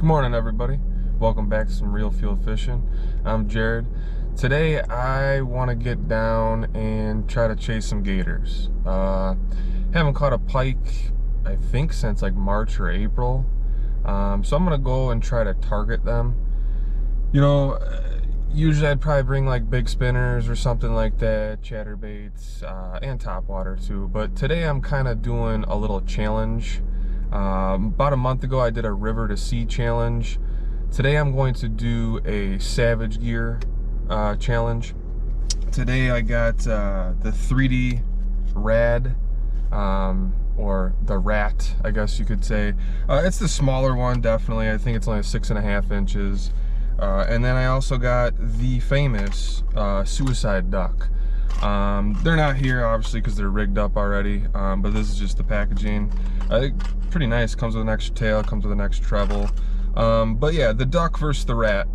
Good morning, everybody. Welcome back to some Real Fuel Fishing. I'm Jared. Today I want to get down and try to chase some gators. Haven't caught a pike, I think, since like March or April. So I'm gonna go and try to target them. You know, usually I'd probably bring like big spinners or something like that, chatterbaits, and topwater too. But today I'm kind of doing a little challenge. About a month ago I did a river to sea challenge. Today I'm going to do a Savage Gear challenge. Today I got the 3D RAD, or the RAT, I guess you could say. It's the smaller one, definitely. I think it's only 6.5 inches. And then I also got the famous suicide duck. They're not here, obviously, because they're rigged up already, but this is just the packaging. I think pretty nice. Comes with an extra tail, comes with an extra treble. But yeah, the duck versus the rat.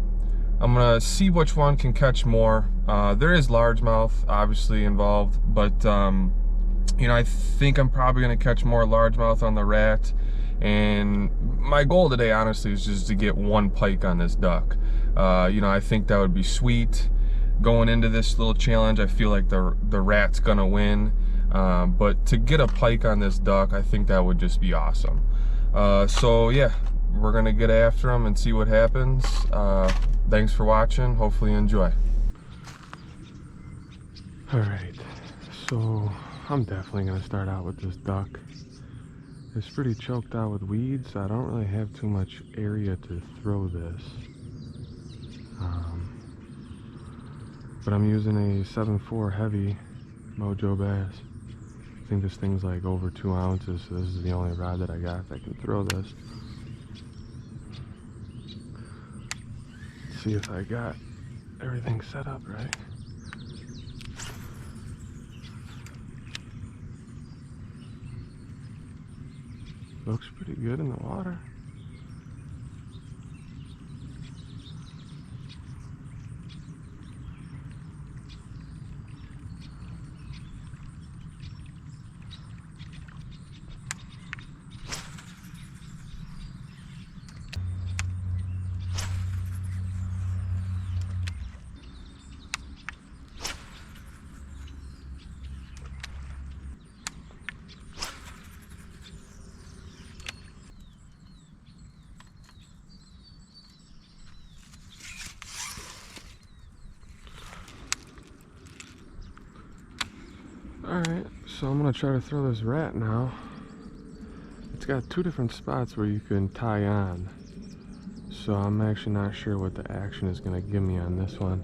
I'm gonna see which one can catch more. There is largemouth obviously involved, but you know, I think I'm probably gonna catch more largemouth on the rat. And my goal today, honestly, is just to get one pike on this duck. You know, I think that would be sweet. Going into this little challenge, I feel like the rat's gonna win. But to get a pike on this duck, I think that would just be awesome. So yeah, we're gonna get after them and see what happens. Thanks for watching. Hopefully you enjoy. All right, so I'm definitely gonna start out with this duck. It's pretty choked out with weeds, so I don't really have too much area to throw this. But I'm using a 7.4 heavy Mojo bass. I think this thing's like over 2 ounces, so this is the only rod that I got that can throw this. Let's see if I got everything set up right. Looks pretty good in the water. Alright, so I'm gonna try to throw this rat now. It's got 2 different spots where you can tie on, so I'm actually not sure what the action is gonna give me on this one.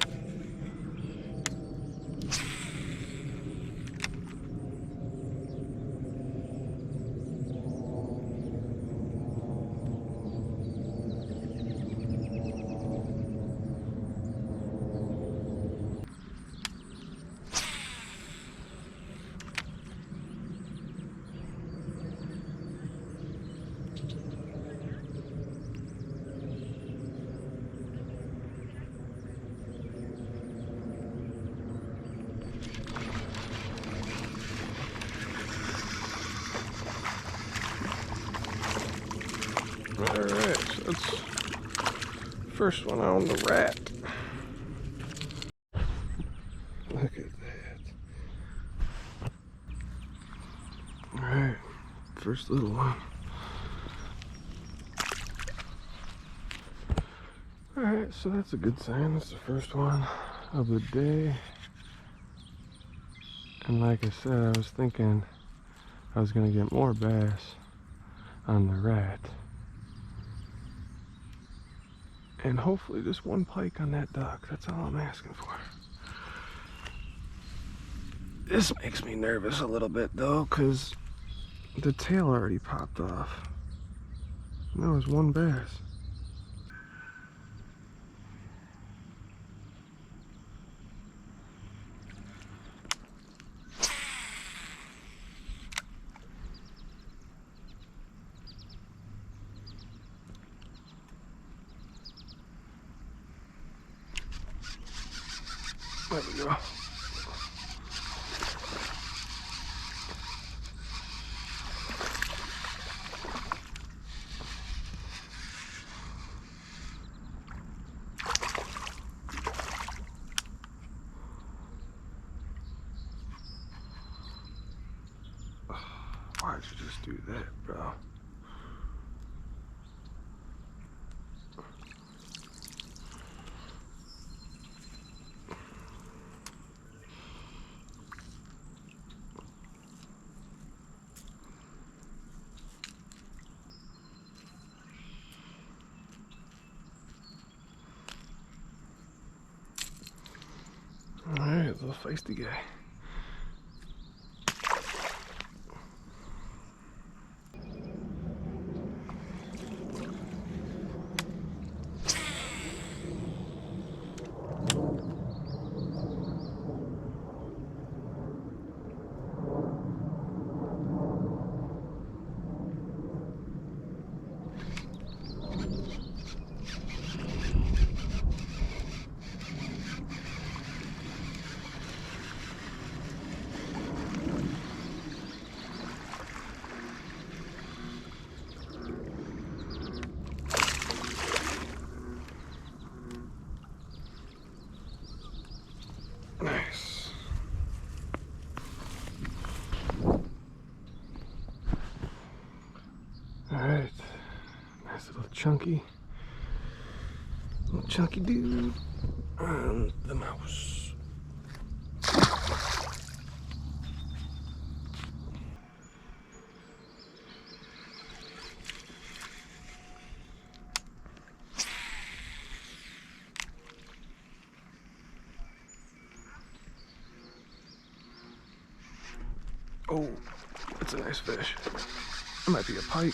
Alright, so it's first one on the rat. Look at that. Alright, first little one. Alright, so that's a good sign. That's the first one of the day. And like I said, I was thinking I was gonna get more bass on the rat. And hopefully just one pike on that duck. That's all I'm asking for. This makes me nervous a little bit though, because the tail already popped off. And there was one bass. There we go. Why'd you just do that, bro? Alright, a little feisty guy. Nice. Alright. Nice little chunky dude on the mouse. Oh, that's a nice fish. That might be a pike.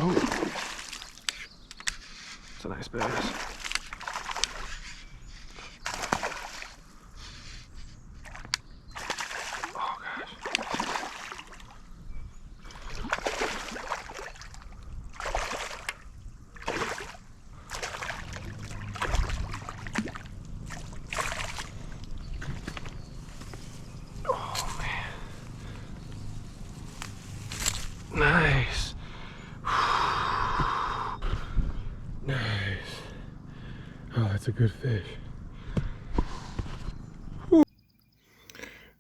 Oh, it's a nice bass. Oh gosh. Oh man. Nice. Nice. Oh, that's a good fish.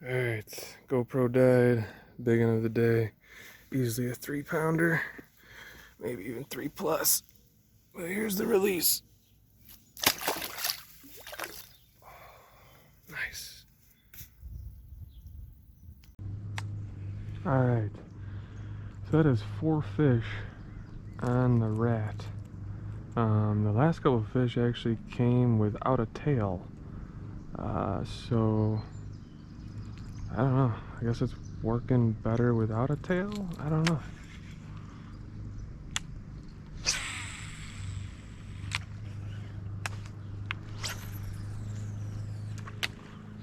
Alright, GoPro died. Big end of the day. Easily a 3-pounder. Maybe even 3 plus. But here's the release. Nice. Alright. So that is 4 fish on the RAD. The last couple of fish actually came without a tail. So I don't know. I guess it's working better without a tail? I don't know.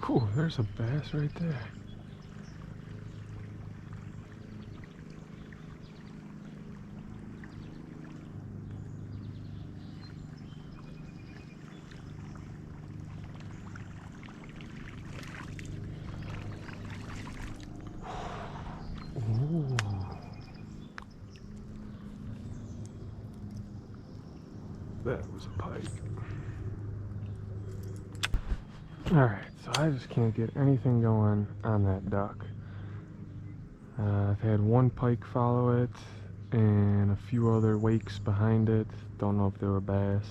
Whew, there's a bass right there. Ooh. That was a pike. Alright, so I just can't get anything going on that duck. I've had one pike follow it and a few other wakes behind it. Don't know if they were bass.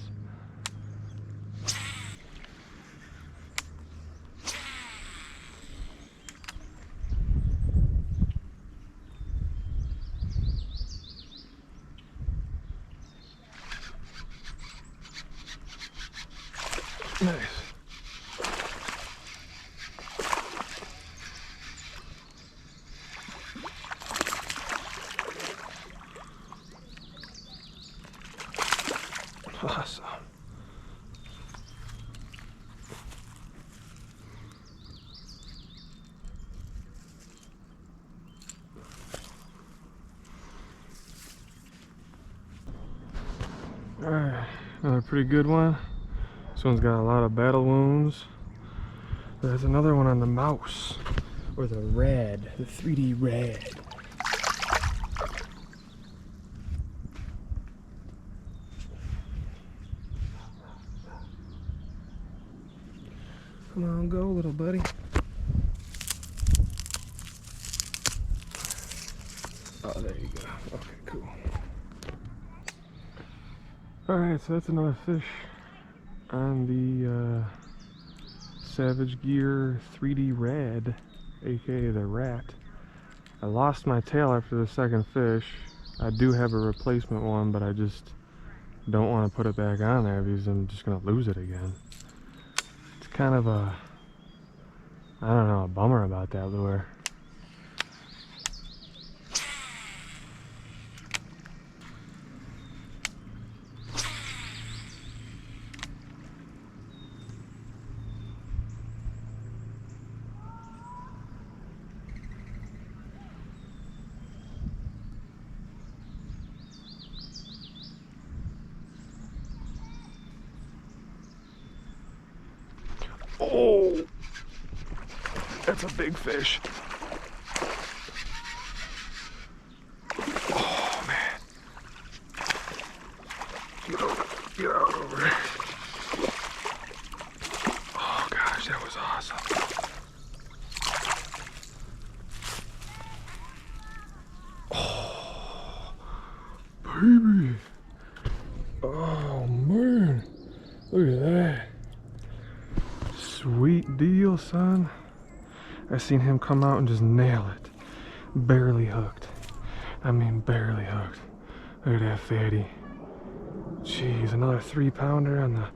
Nice. Awesome. Alright, another pretty good one. This one's got a lot of battle wounds. There's another one on the mouse, or the RAD, the 3D RAD. Come on, go, little buddy. Oh, there you go. Okay, cool. Alright, so that's another fish on the Savage Gear 3D RAD, aka the Rat. I lost my tail after the second fish. I do have a replacement one, but I just don't want to put it back on there because I'm just going to lose it again. It's kind of a, I don't know, a bummer about that lure. Oh, that's a big fish. Oh man, get out over there. Oh gosh, that was awesome. Oh, baby. Oh man, look at that. Sweet deal, son. I seen him come out and just nail it. Barely hooked. I mean, barely hooked. Look at that fatty. Jeez, another 3-pounder on the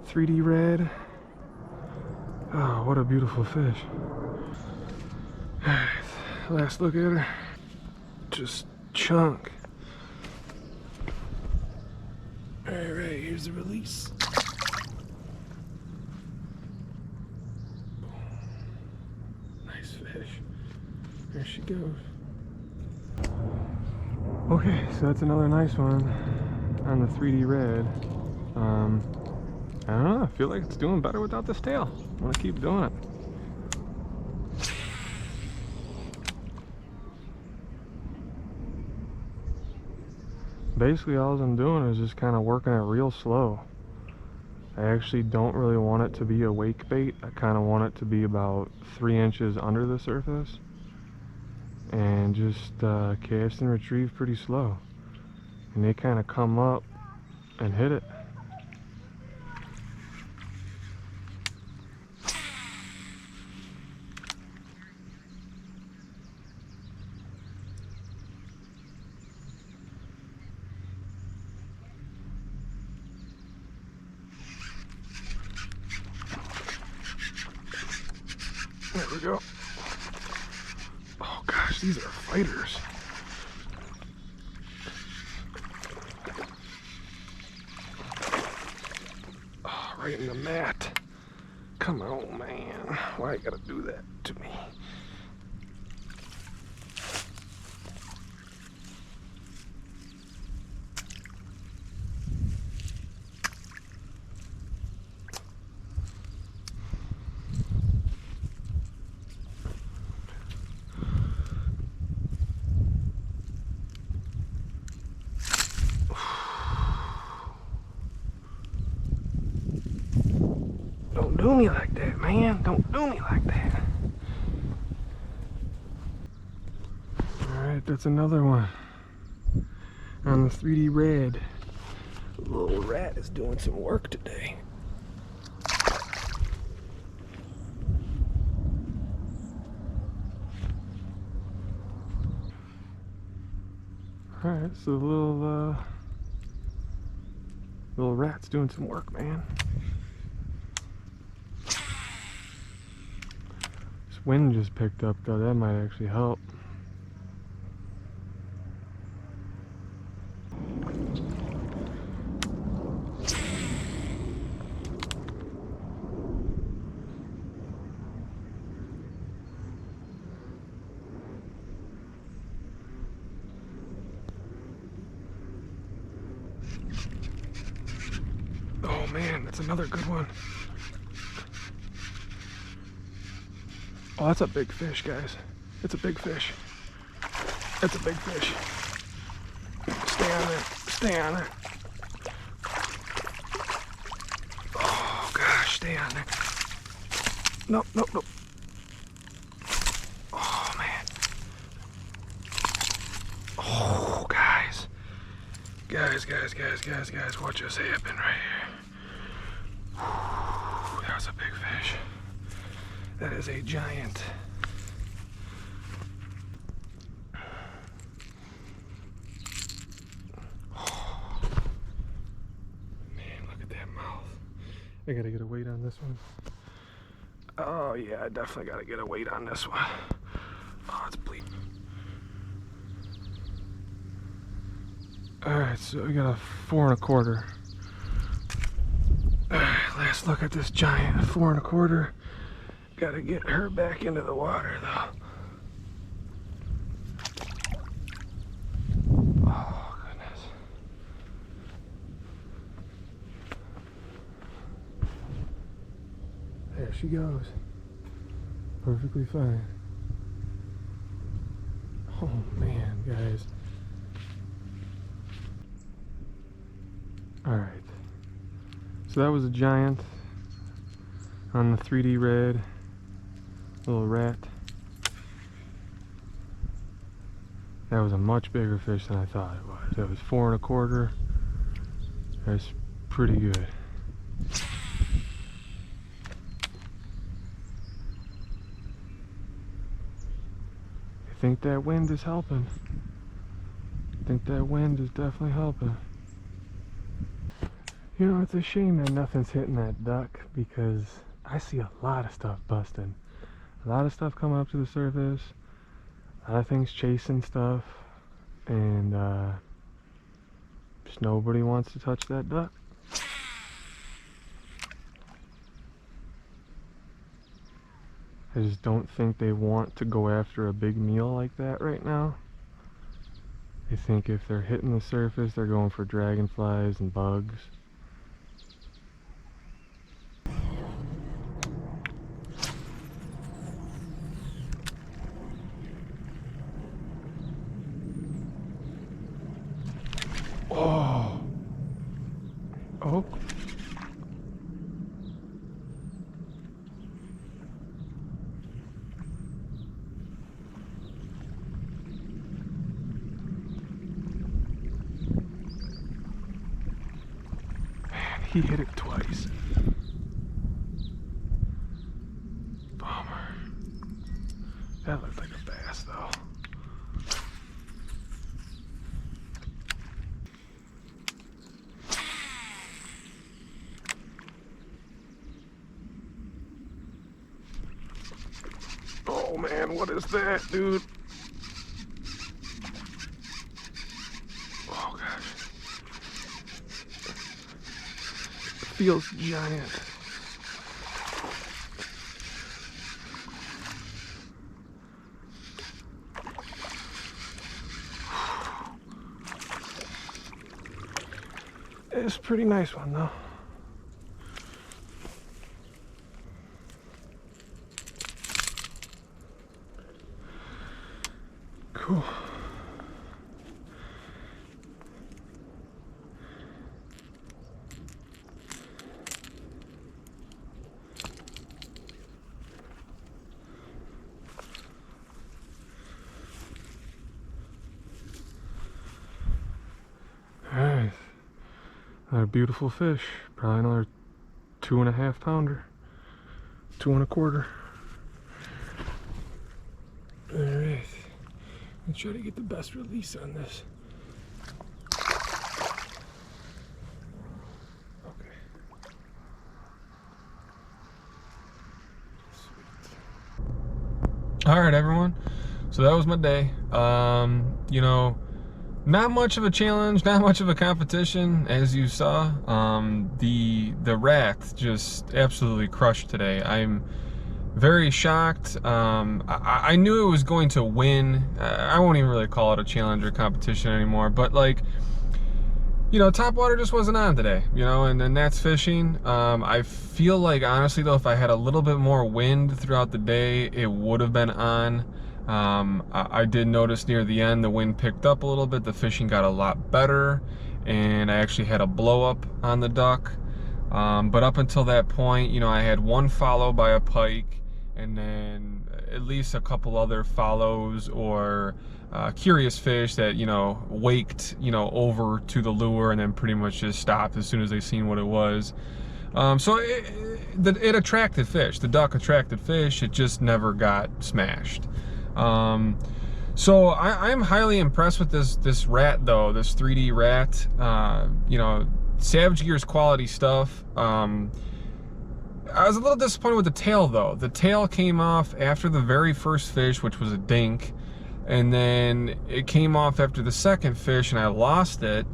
3D RAD. Oh, what a beautiful fish. Alright, last look at her. Just chunk. Alright, here's the release. Nice fish. There she goes. Okay, so that's another nice one on the 3D RAD. I don't know, I feel like it's doing better without this tail. I want to keep doing it. Basically all I'm doing is just kind of working it real slow. I actually don't really want it to be a wake bait. I kind of want it to be about 3 inches under the surface. And just cast and retrieve pretty slow. And they kind of come up and hit it. There we go. Oh gosh, these are fighters. Oh, right in the mat. Come on, man. Why you gotta do that to me? Don't do me like that, man. Don't do me like that. Alright, that's another one. On the 3D RAD. The little rat is doing some work today. Alright, so the little rat's doing some work, man. This wind just picked up though, that might actually help. Oh man, that's another good one. Oh, that's a big fish, guys. It's a big fish. That's a big fish. Stay on there. Stay on there. Oh gosh, stay on there. Nope, nope, nope. Oh man. Oh, guys, what just happened right here? That was a big fish. That is a giant. Man, look at that mouth. I gotta get a weight on this one. Oh yeah, I definitely gotta get a weight on this one. Oh, it's bleeding. Alright, so we got a 4 1/4. Alright, last look at this giant 4 1/4. Gotta get her back into the water though. Oh goodness. There she goes. Perfectly fine. Oh man, guys. Alright. So that was a giant on the 3D RAD. Little rat. That was a much bigger fish than I thought it was. That was 4 1/4. That's pretty good. I think that wind is helping. I think that wind is definitely helping. You know, it's a shame that nothing's hitting that duck because I see a lot of stuff busting. A lot of stuff coming up to the surface. A lot of things chasing stuff. And just nobody wants to touch that duck. I just don't think they want to go after a big meal like that right now. I think if they're hitting the surface, they're going for dragonflies and bugs. Oh. Oh. Man, he hit it twice. Bummer. That looked like a bass though. Oh man, what is that, dude? Oh gosh. It feels giant. It's a pretty nice one though. Cool. Alright. Another beautiful fish. Probably another 2.5 pounder. 2 1/4. Alright. Let's try to get the best release on this. Okay. Sweet. Alright everyone. So that was my day. You know, not much of a challenge, not much of a competition, as you saw. The rat just absolutely crushed today. I'm very shocked. I knew it was going to win. I won't even really call it a challenge or competition anymore, but like, you know, top water just wasn't on today, you know, and that's fishing. I feel like, honestly though, if I had a little bit more wind throughout the day, it would have been on. I did notice near the end the wind picked up a little bit, the fishing got a lot better, and I actually had a blow up on the duck. But up until that point, you know, I had one follow by a pike, and then at least a couple other follows or curious fish that, you know, waked, you know, over to the lure and then pretty much just stopped as soon as they seen what it was. So it attracted fish. The duck attracted fish. It just never got smashed. So I'm highly impressed with this rat though, this 3D rat. You know, Savage Gear's quality stuff. I was a little disappointed with the tail though. The tail came off after the very first fish, which was a dink, and then it came off after the second fish and I lost it.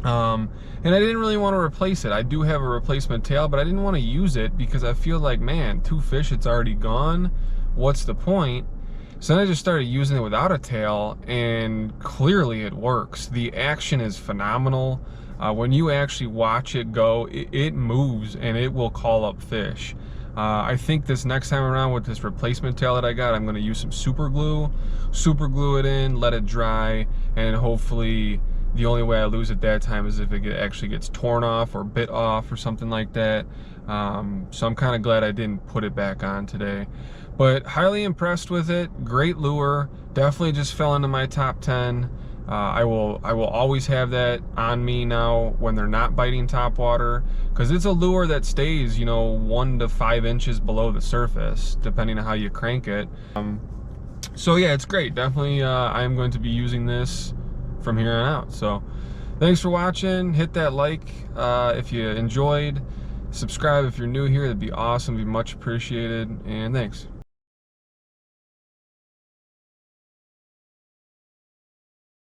And I didn't really want to replace it. I do have a replacement tail, but I didn't want to use it because I feel like, man, 2 fish, it's already gone. What's the point? So then I just started using it without a tail, and clearly it works. The action is phenomenal. When you actually watch it go, it moves and it will call up fish. I think this next time around with this replacement tail that I got, I'm going to use some super glue it in, let it dry, and hopefully the only way I lose it that time is if it actually gets torn off or bit off or something like that. So I'm kind of glad I didn't put it back on today. But highly impressed with it. Great lure. Definitely just fell into my top 10. I will always have that on me now when they're not biting topwater, because it's a lure that stays, you know, 1 to 5 inches below the surface, depending on how you crank it. So yeah, it's great. Definitely, I'm going to be using this from here on out. So thanks for watching. Hit that like if you enjoyed. Subscribe if you're new here. That'd be awesome. Be much appreciated. And thanks.